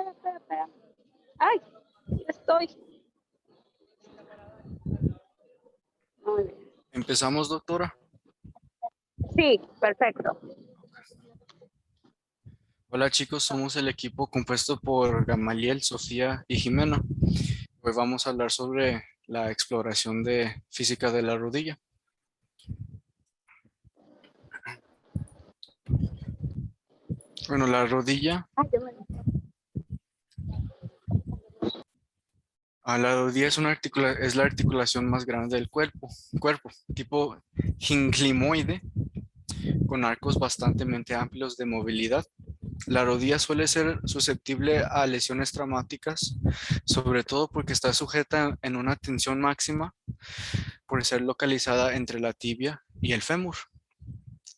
espera. Ay, ya estoy. Muy bien. ¿Empezamos, doctora? Sí, perfecto. Hola chicos, somos el equipo compuesto por Gamaliel, Sofía y Jimena. Hoy vamos a hablar sobre la exploración de física de la rodilla. Bueno, la rodilla, la rodilla es la articulación más grande del cuerpo, tipo inclinoide, con arcos bastante amplios de movilidad. La rodilla suele ser susceptible a lesiones traumáticas, sobre todo porque está sujeta en una tensión máxima por ser localizada entre la tibia y el fémur.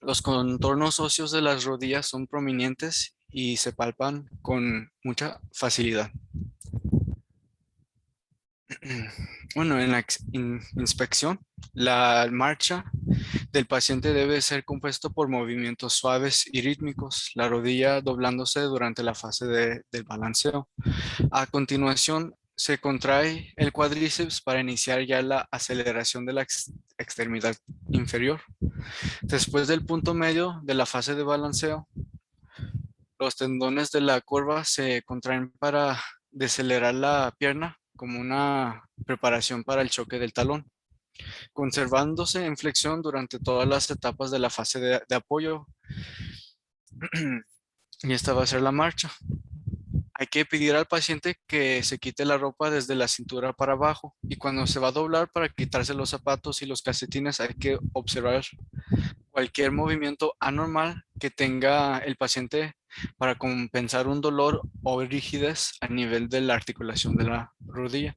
Los contornos óseos de las rodillas son prominentes y se palpan con mucha facilidad. Bueno, en la inspección, la marcha del paciente debe ser compuesto por movimientos suaves y rítmicos, la rodilla doblándose durante la fase del balanceo. A continuación, se contrae el cuádriceps para iniciar ya la aceleración de la extremidad inferior. Después del punto medio de la fase de balanceo, los tendones de la curva se contraen para decelerar la pierna como una preparación para el choque del talón, conservándose en flexión durante todas las etapas de la fase de apoyo. Y esta va a ser la marcha. Hay que pedir al paciente que se quite la ropa desde la cintura para abajo y cuando se va a doblar para quitarse los zapatos y los calcetines hay que observar cualquier movimiento anormal que tenga el paciente para compensar un dolor o rigidez a nivel de la articulación de la rodilla.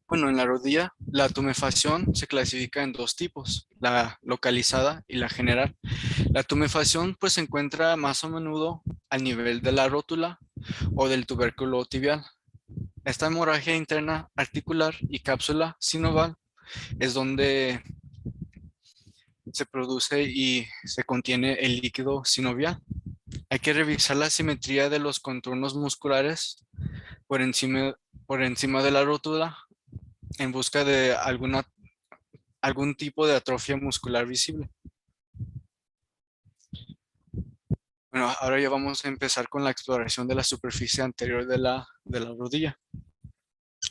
Bueno, en la rodilla, la tumefacción se clasifica en dos tipos, la localizada y la general. La tumefacción pues se encuentra más a menudo al nivel de la rótula o del tubérculo tibial. Esta hemorragia interna articular y cápsula sinoval es donde se produce y se contiene el líquido sinovial. Hay que revisar la simetría de los contornos musculares por encima, por encima de la rótula en busca de algún tipo de atrofia muscular visible. Bueno, ahora ya vamos a empezar con la exploración de la superficie anterior de la rodilla.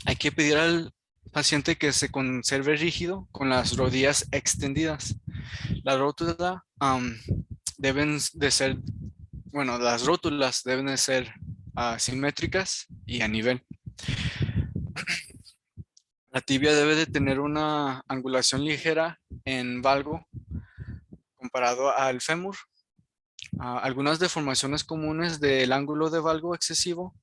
Hay que pedir al paciente que se conserve rígido con las rodillas extendidas. La rótula deben de ser, bueno, las rótulas deben de ser simétricas y a nivel. La tibia debe de tener una angulación ligera en valgo comparado al fémur. Algunas deformaciones comunes del ángulo de valgo excesivo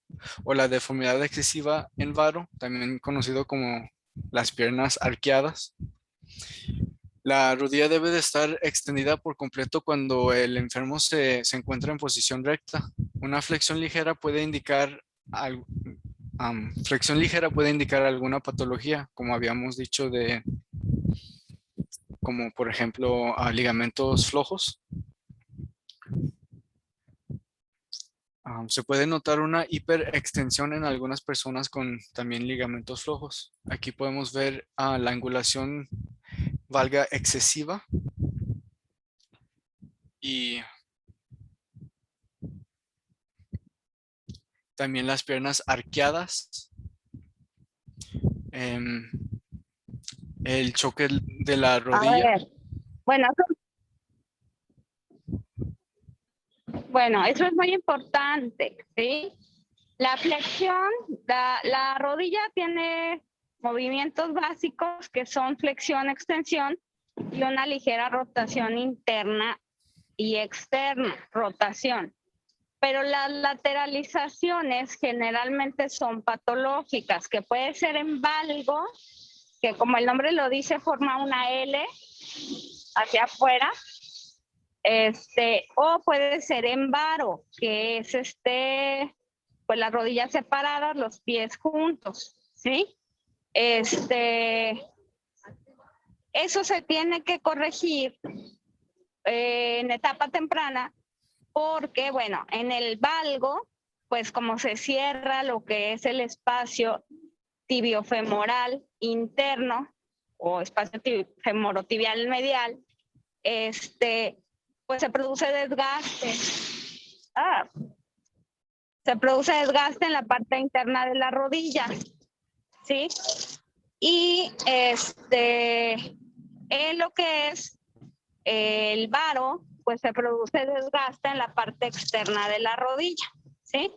o la deformidad excesiva en varo, también conocido como las piernas arqueadas. La rodilla debe de estar extendida por completo cuando el enfermo se encuentra en posición recta. Una flexión ligera puede indicar alguna patología, como habíamos dicho, como por ejemplo ligamentos flojos. Se puede notar una hiperextensión en algunas personas con también ligamentos flojos. Aquí podemos ver la angulación valga excesiva y también las piernas arqueadas. El choque de la rodilla. A ver, bueno, eso es muy importante, ¿sí? La flexión, la rodilla tiene movimientos básicos que son flexión, extensión y una ligera rotación interna y externa, rotación. Pero las lateralizaciones generalmente son patológicas, que puede ser en valgo, que como el nombre lo dice, forma una L hacia afuera, o puede ser en varo, que es pues las rodillas separadas, los pies juntos, ¿sí? Eso se tiene que corregir en etapa temprana, porque, bueno, en el valgo, pues como se cierra lo que es el espacio tibiofemoral interno o espacio femorotibial medial, pues se produce desgaste. Se produce desgaste en la parte interna de la rodilla, ¿sí? Y en lo que es el varo, pues se produce desgaste en la parte externa de la rodilla, ¿sí?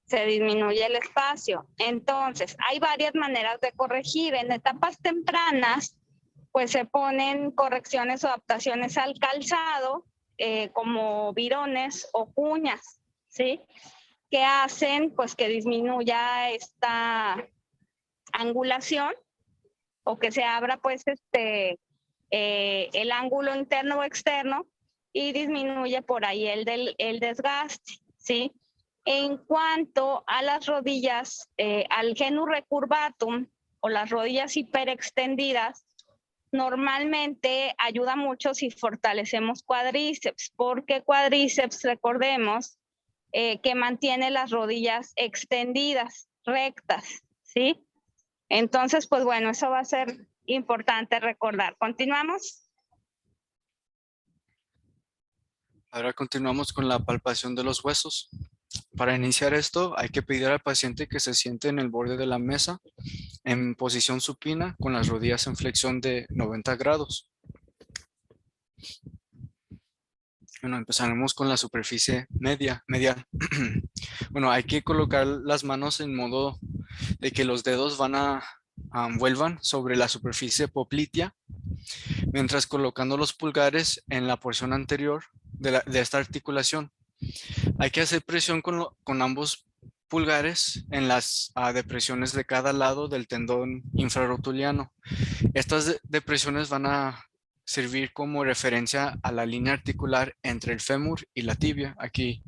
Se disminuye el espacio. Entonces, hay varias maneras de corregir. En etapas tempranas, pues se ponen correcciones o adaptaciones al calzado, como virones o cuñas, ¿sí? Que hacen, pues, que disminuya esta angulación o que se abra, pues, el ángulo interno o externo y disminuye por ahí el desgaste, ¿sí? En cuanto a las rodillas, al genu recurvatum o las rodillas hiperextendidas, normalmente ayuda mucho si fortalecemos cuádriceps, porque cuádriceps, recordemos, que mantiene las rodillas extendidas, rectas, ¿sí? Entonces, pues bueno, eso va a ser importante recordar. ¿Continuamos? Ahora continuamos con la palpación de los huesos. Para iniciar esto, hay que pedir al paciente que se siente en el borde de la mesa en posición supina con las rodillas en flexión de 90 grados. Bueno, empezaremos con la superficie medial. Bueno, hay que colocar las manos en modo de que los dedos vuelvan sobre la superficie poplitea, mientras colocando los pulgares en la porción anterior de esta articulación. Hay que hacer presión con ambos pulgares en las depresiones de cada lado del tendón infrarrotuliano. Estas depresiones van a servir como referencia a la línea articular entre el fémur y la tibia. Aquí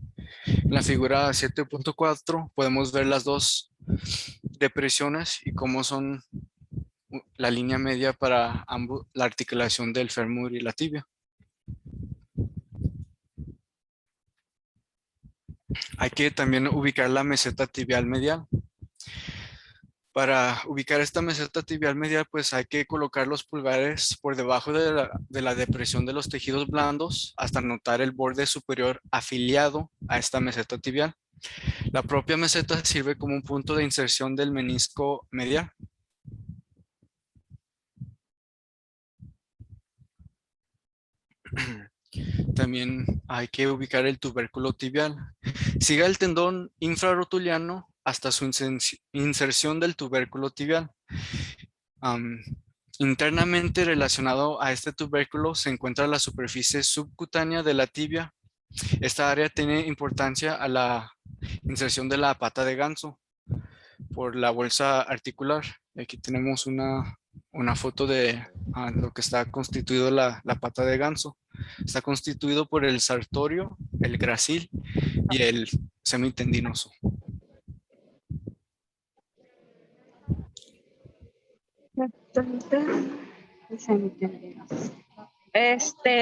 en la figura 7.4 podemos ver las dos depresiones y cómo son la línea media para la articulación del fémur y la tibia. Hay que también ubicar la meseta tibial medial. Para ubicar esta meseta tibial medial, pues hay que colocar los pulgares por debajo de la depresión de los tejidos blandos hasta notar el borde superior afiliado a esta meseta tibial. La propia meseta sirve como un punto de inserción del menisco medial. También hay que ubicar el tubérculo tibial. Siga el tendón infrarrotuliano hasta su inserción del tubérculo tibial. Internamente relacionado a este tubérculo se encuentra la superficie subcutánea de la tibia. Esta área tiene importancia a la inserción de la pata de ganso por la bolsa articular. Aquí tenemos una foto de lo que está constituido la pata de ganso. Está constituido por el sartorio, el gracil y el semitendinoso.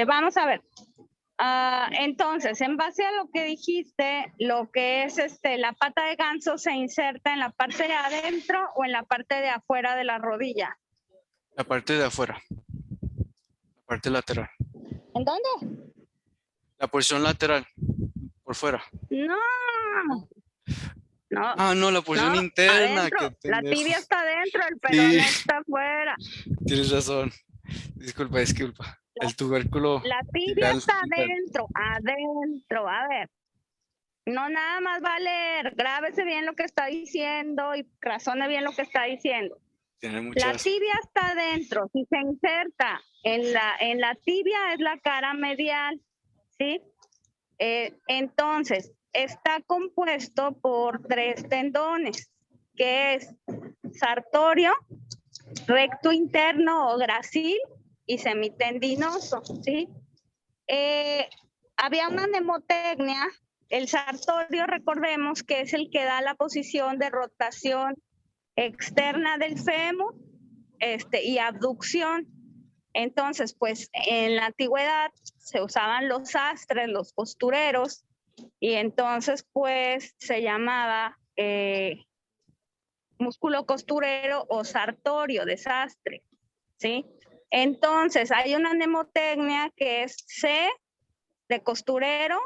Vamos a ver. Entonces, en base a lo que dijiste, lo que es la pata de ganso se inserta en la parte de adentro o en la parte de afuera de la rodilla. La parte de afuera, la parte lateral. ¿En dónde? La porción lateral, por fuera. No. No, la porción interna. Adentro. La tibia está adentro, el Sí. peroné está afuera. Tienes razón. Disculpa. El tubérculo. La tibia está adentro. A ver. No nada más va a leer. Grábese bien lo que está diciendo y razone bien lo que está diciendo. La tibia está adentro. Si se inserta en la tibia es la cara medial, ¿sí? Entonces, está compuesto por 3 tendones, que es sartorio, recto interno o gracil y semitendinoso, ¿sí? Había una mnemotecnia. El sartorio, recordemos que es el que da la posición de rotación externa del fémur y abducción. Entonces, pues en la antigüedad se usaban los sastres, los costureros, y entonces pues se llamaba músculo costurero o sartorio de sastre, ¿sí? Entonces hay una mnemotecnia que es C de costurero,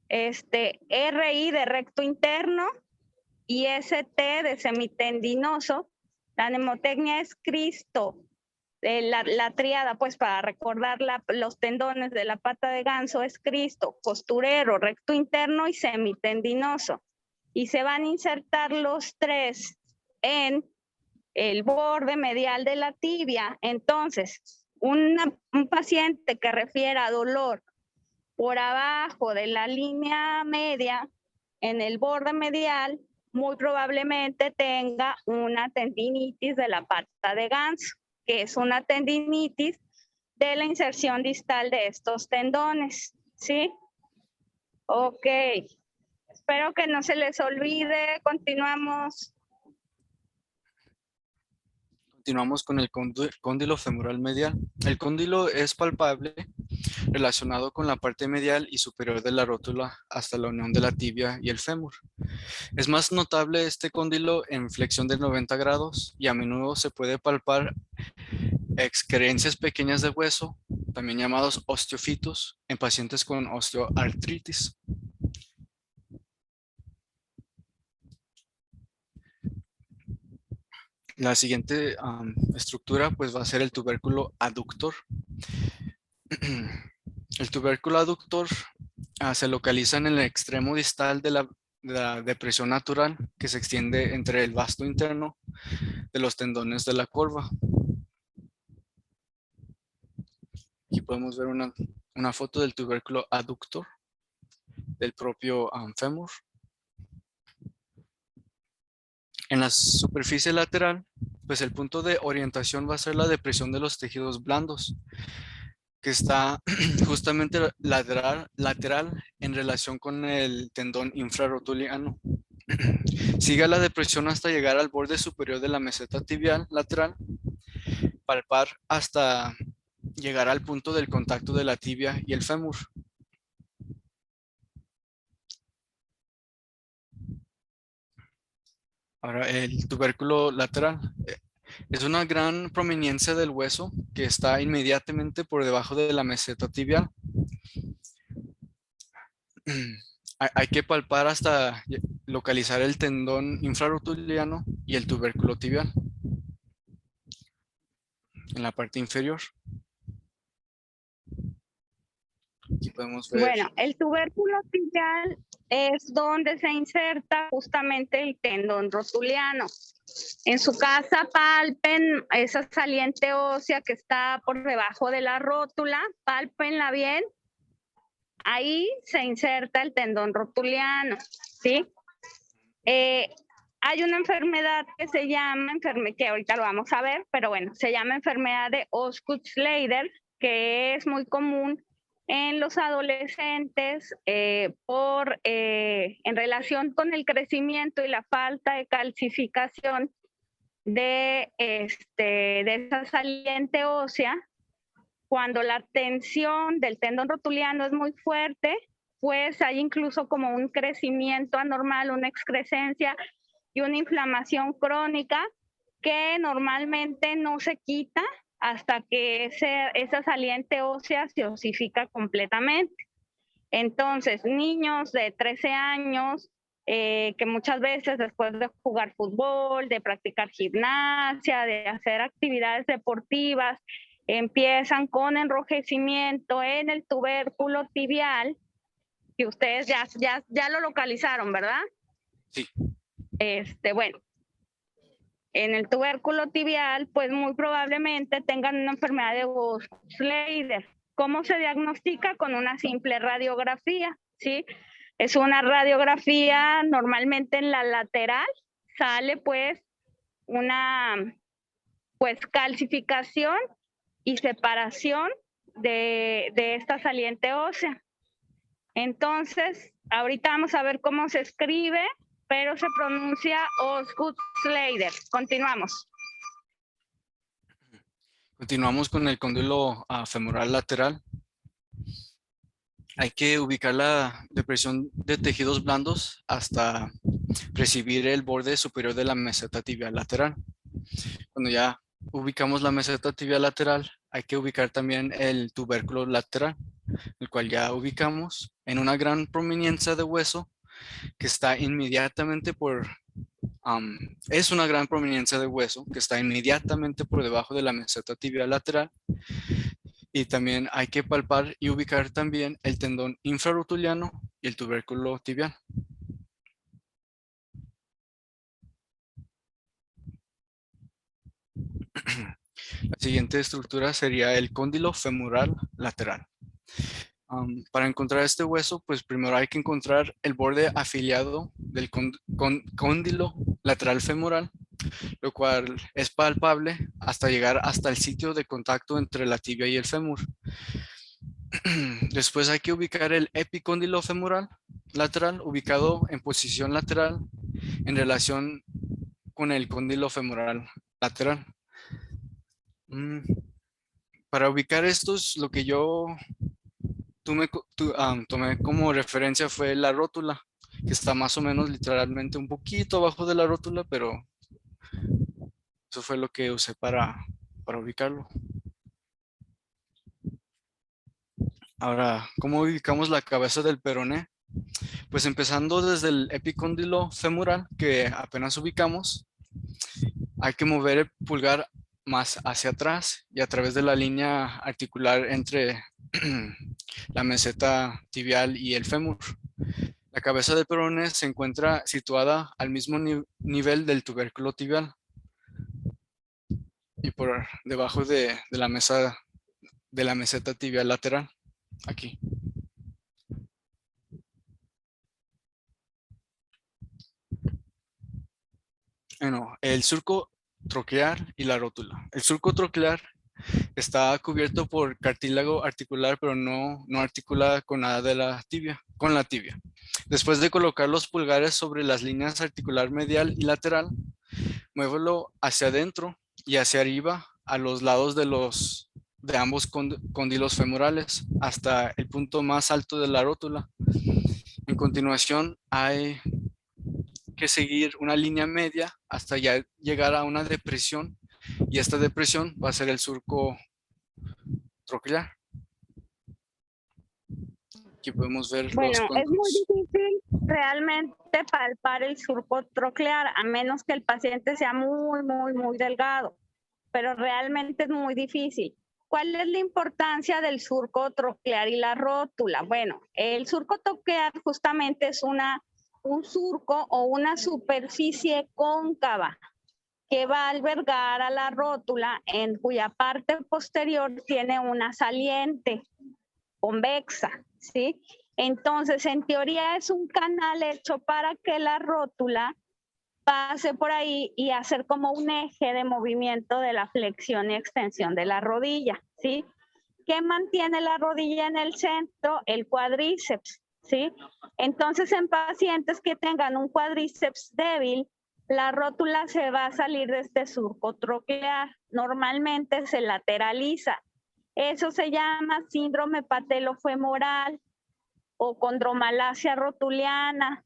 RI de recto interno y ST de semitendinoso. La mnemotecnia es Cristo. La tríada, pues para recordar los tendones de la pata de ganso es Cristo, costurero, recto interno y semitendinoso. Y se van a insertar los tres en el borde medial de la tibia. Entonces, un paciente que refiera dolor por abajo de la línea media en el borde medial, muy probablemente tenga una tendinitis de la pata de ganso, que es una tendinitis de la inserción distal de estos tendones, ¿sí? Ok, espero que no se les olvide, continuamos. Continuamos con el cóndilo femoral medial. El cóndilo es palpable relacionado con la parte medial y superior de la rótula hasta la unión de la tibia y el fémur. Es más notable este cóndilo en flexión de 90 grados y a menudo se puede palpar excrescencias pequeñas de hueso, también llamados osteofitos, en pacientes con osteoartritis. La siguiente estructura pues va a ser el tubérculo aductor. El tubérculo aductor se localiza en el extremo distal de la depresión natural que se extiende entre el vasto interno de los tendones de la corva. Aquí podemos ver una foto del tubérculo aductor del propio fémur. En la superficie lateral, pues el punto de orientación va a ser la depresión de los tejidos blandos, que está justamente lateral en relación con el tendón infrarrotuliano. Sigue la depresión hasta llegar al borde superior de la meseta tibial lateral, palpar hasta llegar al punto del contacto de la tibia y el fémur. Ahora, el tubérculo lateral es una gran prominencia del hueso que está inmediatamente por debajo de la meseta tibial. Hay que palpar hasta localizar el tendón infrarrotuliano y el tubérculo tibial en la parte inferior. Aquí podemos ver. Bueno, el tubérculo tibial es donde se inserta justamente el tendón rotuliano. En su casa palpen esa saliente ósea que está por debajo de la rótula, pálpenla bien. Ahí se inserta el tendón rotuliano, ¿sí? Hay una enfermedad que se llama, que ahorita lo vamos a ver, pero bueno, se llama enfermedad de Osgood-Schlatter, que es muy común en los adolescentes en relación con el crecimiento y la falta de calcificación de esa saliente ósea. Cuando la tensión del tendón rotuliano es muy fuerte, pues hay incluso como un crecimiento anormal, una excrescencia y una inflamación crónica que normalmente no se quita hasta que esa saliente ósea se osifica completamente. Entonces, niños de 13 años, que muchas veces después de jugar fútbol, de practicar gimnasia, de hacer actividades deportivas, empiezan con enrojecimiento en el tubérculo tibial, que ustedes ya lo localizaron, ¿verdad? Sí. Bueno, en el tubérculo tibial, pues muy probablemente tengan una enfermedad de Osgood-Schlatter. ¿Cómo se diagnostica? Con una simple radiografía, ¿sí? Es una radiografía normalmente en la lateral, sale pues una calcificación y separación de esta saliente ósea. Entonces, ahorita vamos a ver cómo se escribe, pero se pronuncia Osgood-Schlatter. Continuamos. Continuamos con el cóndilo femoral lateral. Hay que ubicar la depresión de tejidos blandos hasta recibir el borde superior de la meseta tibial lateral. Cuando ya ubicamos la meseta tibial lateral, hay que ubicar también el tubérculo lateral, el cual ya ubicamos en una gran prominencia de hueso que está inmediatamente es una gran prominencia de hueso que está inmediatamente por debajo de la meseta tibial lateral. Y también hay que palpar y ubicar también el tendón infrarrotuliano y el tubérculo tibial. La siguiente estructura sería el cóndilo femoral lateral. Para encontrar este hueso, pues primero hay que encontrar el borde afiliado del cóndilo lateral femoral, lo cual es palpable hasta llegar hasta el sitio de contacto entre la tibia y el fémur. Después hay que ubicar el epicóndilo femoral lateral, ubicado en posición lateral en relación con el cóndilo femoral lateral. Para ubicar estos, lo que yo tomé como referencia fue la rótula, que está más o menos literalmente un poquito abajo de la rótula, pero eso fue lo que usé para ubicarlo. Ahora, ¿cómo ubicamos la cabeza del peroné? Pues empezando desde el epicóndilo femoral, que apenas ubicamos, hay que mover el pulgar más hacia atrás y a través de la línea articular entre la meseta tibial y el fémur. La cabeza del peroné se encuentra situada al mismo nivel del tubérculo tibial y por debajo de la meseta tibial lateral, aquí. Bueno, el surco troquear y la rótula. El surco troquear está cubierto por cartílago articular, pero no articula con nada de la tibia, con la tibia. Después de colocar los pulgares sobre las líneas articular medial y lateral, muévelo hacia adentro y hacia arriba a los lados de ambos cóndilos femorales hasta el punto más alto de la rótula. En continuación, hay que seguir una línea media hasta ya llegar a una depresión y esta depresión va a ser el surco troquear. Aquí podemos ver los Bueno, es muy cóndilos. difícil realmente palpar el surco troclear, a menos que el paciente sea muy delgado, pero realmente es muy difícil. ¿Cuál es la importancia del surco troclear y la rótula? Bueno, el surco troclear justamente es un surco o una superficie cóncava que va a albergar a la rótula, en cuya parte posterior tiene una saliente convexa, ¿sí? Entonces, en teoría es un canal hecho para que la rótula pase por ahí y hacer como un eje de movimiento de la flexión y extensión de la rodilla, ¿sí? ¿Qué mantiene la rodilla en el centro? El cuádriceps, ¿sí? Entonces, en pacientes que tengan un cuádriceps débil, la rótula se va a salir de este surco troquear. Normalmente se lateraliza. Eso se llama síndrome patelofemoral o condromalacia rotuliana.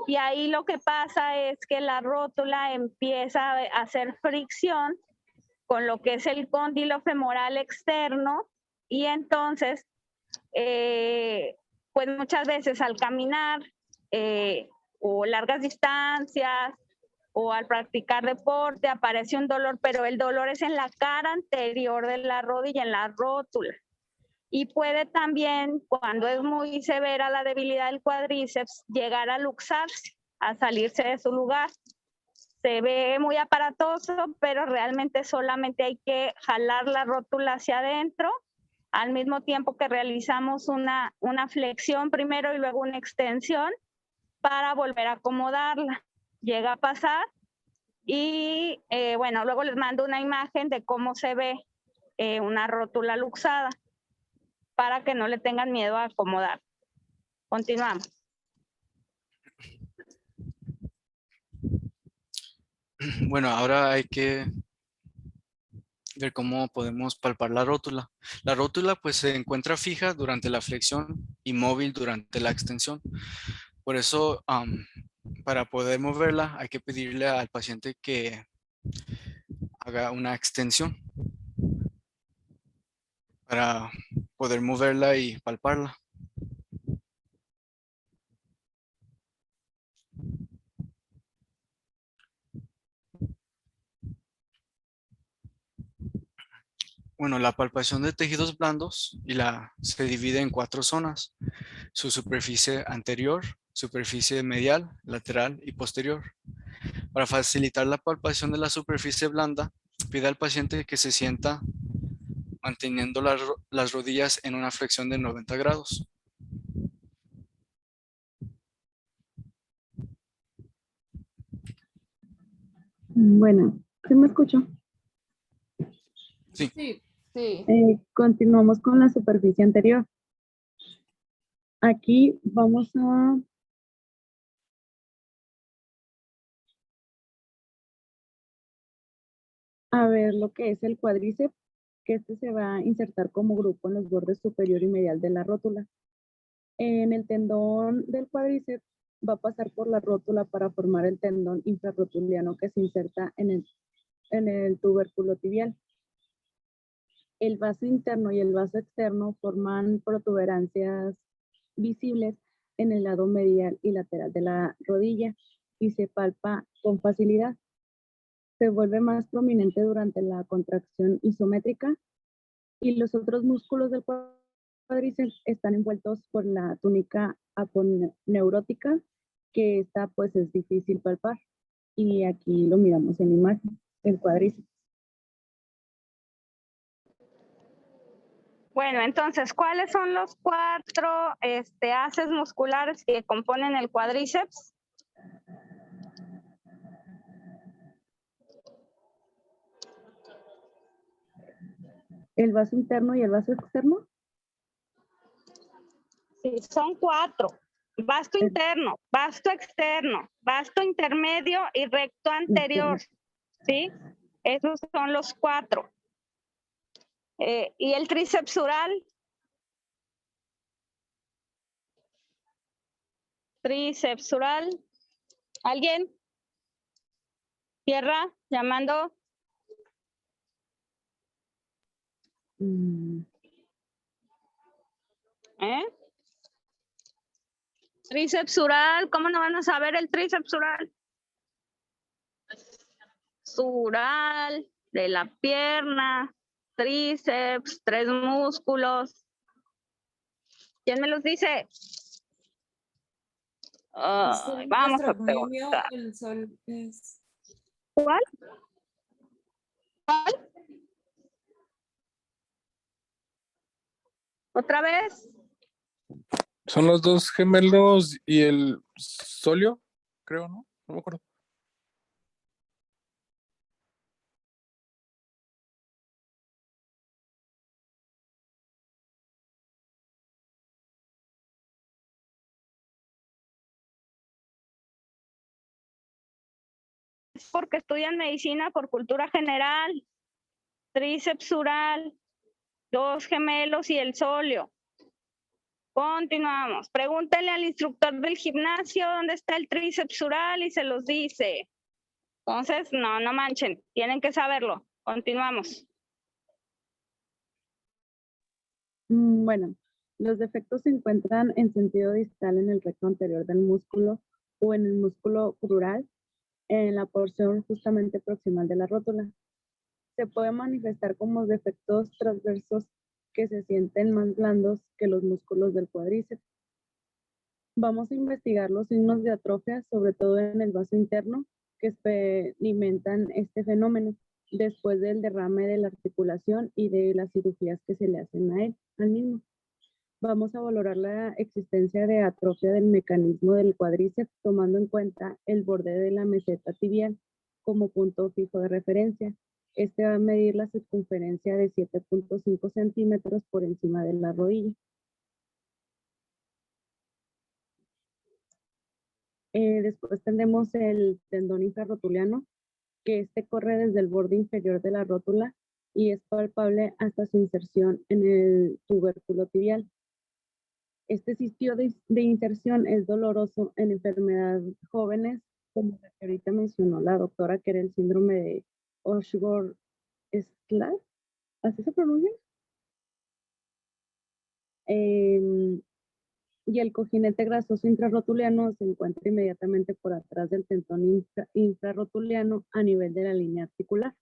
Y ahí lo que pasa es que la rótula empieza a hacer fricción con lo que es el cóndilo femoral externo y entonces, pues muchas veces al caminar o largas distancias o al practicar deporte aparece un dolor, pero el dolor es en la cara anterior de la rodilla, en la rótula. Y puede también, cuando es muy severa la debilidad del cuádriceps, llegar a luxarse, a salirse de su lugar. Se ve muy aparatoso, pero realmente solamente hay que jalar la rótula hacia adentro, al mismo tiempo que realizamos una flexión primero y luego una extensión para volver a acomodarla. Llega a pasar y bueno, luego les mando una imagen de cómo se ve una rótula luxada, para que no le tengan miedo a acomodar. Continuamos. Bueno, ahora hay que ver cómo podemos palpar la rótula. La rótula pues se encuentra fija durante la flexión y móvil durante la extensión. Por eso, para poder moverla hay que pedirle al paciente que haga una extensión para poder moverla y palparla. Bueno, la palpación de tejidos blandos se divide en 4 zonas: su superficie anterior, superficie medial, lateral y posterior. Para facilitar la palpación de la superficie blanda, pide al paciente que se sienta manteniendo las rodillas en una flexión de 90 grados. Bueno, ¿sí me escucho? Sí. Sí, sí. Continuamos con la superficie anterior. Aquí vamos a ver lo que es el cuádriceps, que este se va a insertar como grupo en los bordes superior y medial de la rótula. En el tendón del cuádriceps va a pasar por la rótula para formar el tendón infrarrotuliano que se inserta en el tubérculo tibial. El vaso interno y el vaso externo forman protuberancias visibles en el lado medial y lateral de la rodilla y se palpa con facilidad. Se vuelve más prominente durante la contracción isométrica y los otros músculos del cuádriceps están envueltos por la túnica aponeurótica, que esta pues es difícil palpar. Y aquí lo miramos en imagen, el cuádriceps. Bueno, entonces, ¿cuáles son los 4 haces musculares que componen el cuádriceps? El vaso interno y el vaso externo. Sí, son 4. Vasto interno, vasto externo, vasto intermedio y recto anterior. ¿Sí? Esos son los 4. ¿Y el tríceps sural? Tríceps sural. ¿Alguien? ¿Tierra? ¿Llamando? Tríceps sural, ¿cómo no van a saber el tríceps sural? Sural, de la pierna, tríceps, 3 músculos. ¿Quién me los dice? Vamos a preguntar. El sol es... ¿Cuál? ¿Cuál? ¿Otra vez? Son los 2 gemelos y el solio, creo, ¿no? No me acuerdo. Es porque estudian medicina por cultura general. Tríceps sural, 2 gemelos y el solio. Continuamos. Pregúntale al instructor del gimnasio dónde está el tríceps sural y se los dice. Entonces, no manchen, tienen que saberlo. Continuamos. Bueno, los defectos se encuentran en sentido distal en el recto anterior del músculo o en el músculo crural, en la porción justamente proximal de la rótula. Se puede manifestar como defectos transversos que se sienten más blandos que los músculos del cuádriceps. Vamos a investigar los signos de atrofia, sobre todo en el vaso interno, que experimentan este fenómeno después del derrame de la articulación y de las cirugías que se le hacen al mismo. Vamos a valorar la existencia de atrofia del mecanismo del cuádriceps tomando en cuenta el borde de la meseta tibial como punto fijo de referencia. Este va a medir la circunferencia de 7.5 centímetros por encima de la rodilla. Después tendremos el tendón infrarrotuliano, que este corre desde el borde inferior de la rótula y es palpable hasta su inserción en el tubérculo tibial. Este sitio de inserción es doloroso en enfermedades jóvenes, como la que ahorita mencionó la doctora, que era el síndrome de Oshgor-Schlag, ¿así se pronuncia? Y el cojinete grasoso intrarrotuliano se encuentra inmediatamente por atrás del tendón infrarrotuliano a nivel de la línea articular.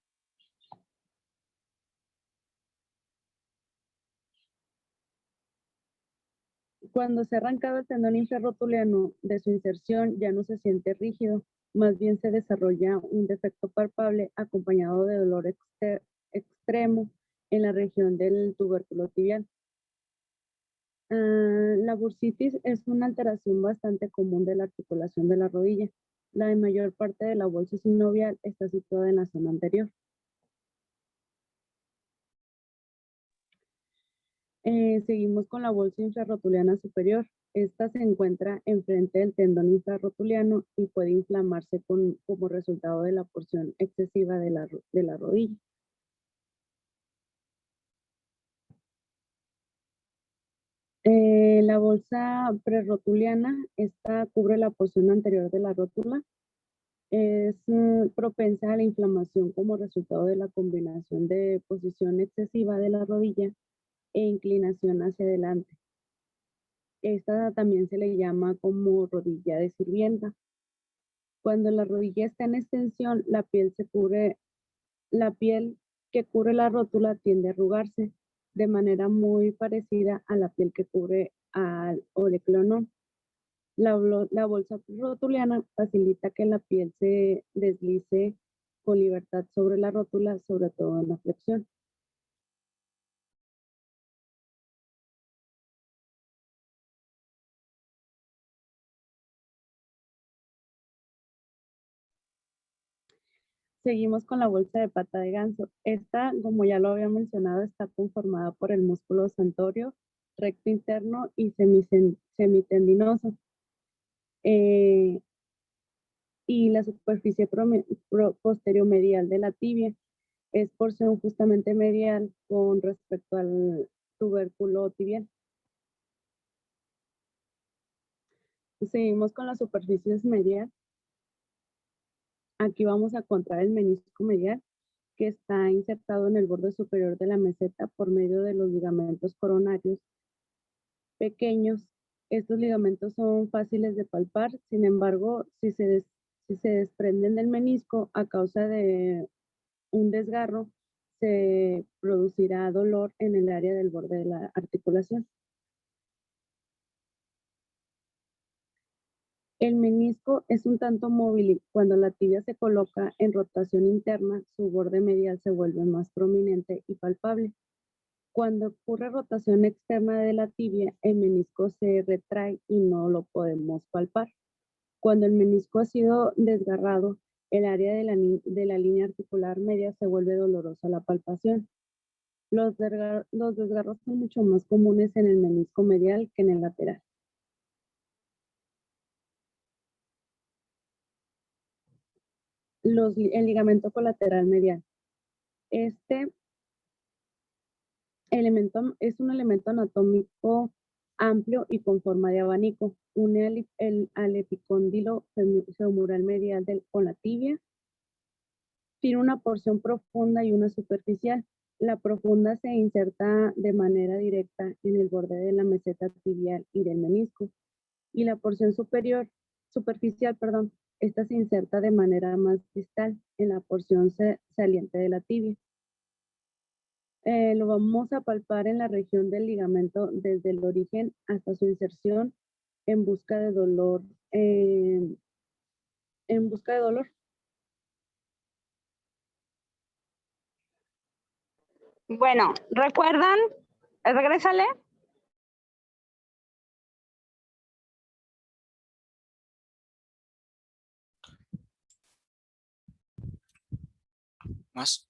Cuando se ha arrancado el tendón infrarrotuliano de su inserción, ya no se siente rígido, más bien se desarrolla un defecto palpable acompañado de dolor extremo en la región del tubérculo tibial. La bursitis es una alteración bastante común de la articulación de la rodilla. La mayor parte de la bolsa sinovial está situada en la zona anterior. Seguimos con la bolsa infrarrotuliana superior. Esta se encuentra enfrente del tendón infrarrotuliano y puede inflamarse como resultado de la porción excesiva de la rodilla. La bolsa prerrotuliana, esta cubre la porción anterior de la rótula. Es propensa a la inflamación como resultado de la combinación de posición excesiva de la rodilla e inclinación hacia adelante. Esta también se le llama como rodilla de sirvienta. Cuando la rodilla está en extensión, la piel que cubre la rótula tiende a arrugarse de manera muy parecida a la piel que cubre al oleclonón. La bolsa rotuliana facilita que la piel se deslice con libertad sobre la rótula, sobre todo en la flexión. Seguimos con la bolsa de pata de ganso. Esta, como ya lo había mencionado, está conformada por el músculo sensorio, recto interno y semitendinoso. Y la superficie posterior medial de la tibia es porción justamente medial con respecto al tubérculo tibial. Seguimos con las superficies medial. Aquí vamos a encontrar el menisco medial, que está insertado en el borde superior de la meseta por medio de los ligamentos coronarios pequeños. Estos ligamentos son fáciles de palpar, sin embargo, si se desprenden del menisco a causa de un desgarro, se producirá dolor en el área del borde de la articulación. El menisco es un tanto móvil. Cuando la tibia se coloca en rotación interna, su borde medial se vuelve más prominente y palpable. Cuando ocurre rotación externa de la tibia, el menisco se retrae y no lo podemos palpar. Cuando el menisco ha sido desgarrado, el área de la línea articular media se vuelve dolorosa a la palpación. Los desgarros son mucho más comunes en el menisco medial que en el lateral. El ligamento colateral medial. Este elemento es un elemento anatómico amplio y con forma de abanico. Une al epicóndilo femoral medial con la tibia. Tiene una porción profunda y una superficial. La profunda se inserta de manera directa en el borde de la meseta tibial y del menisco. Y la porción superficial, esta se inserta de manera más distal en la porción saliente de la tibia. Lo vamos a palpar en la región del ligamento desde el origen hasta su inserción en busca de dolor. Bueno, ¿recuerdan? Regrésale. Más.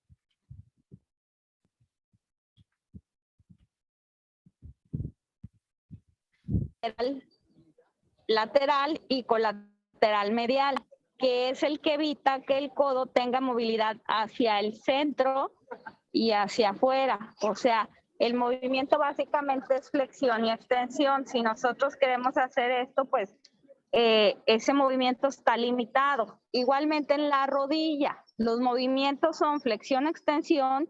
Lateral y colateral medial, que es el que evita que el codo tenga movilidad hacia el centro y hacia afuera. O sea, el movimiento básicamente es flexión y extensión. Si nosotros queremos hacer esto, pues ese movimiento está limitado. Igualmente en la rodilla, los movimientos son flexión, extensión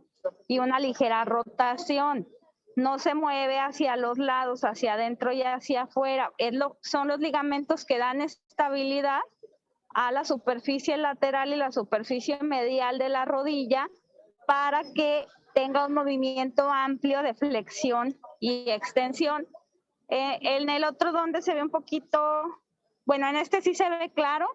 y una ligera rotación. No se mueve hacia los lados, hacia adentro y hacia afuera. Son los ligamentos que dan estabilidad a la superficie lateral y la superficie medial de la rodilla para que tenga un movimiento amplio de flexión y extensión. En el otro donde se ve un poquito, bueno, en este sí se ve claro,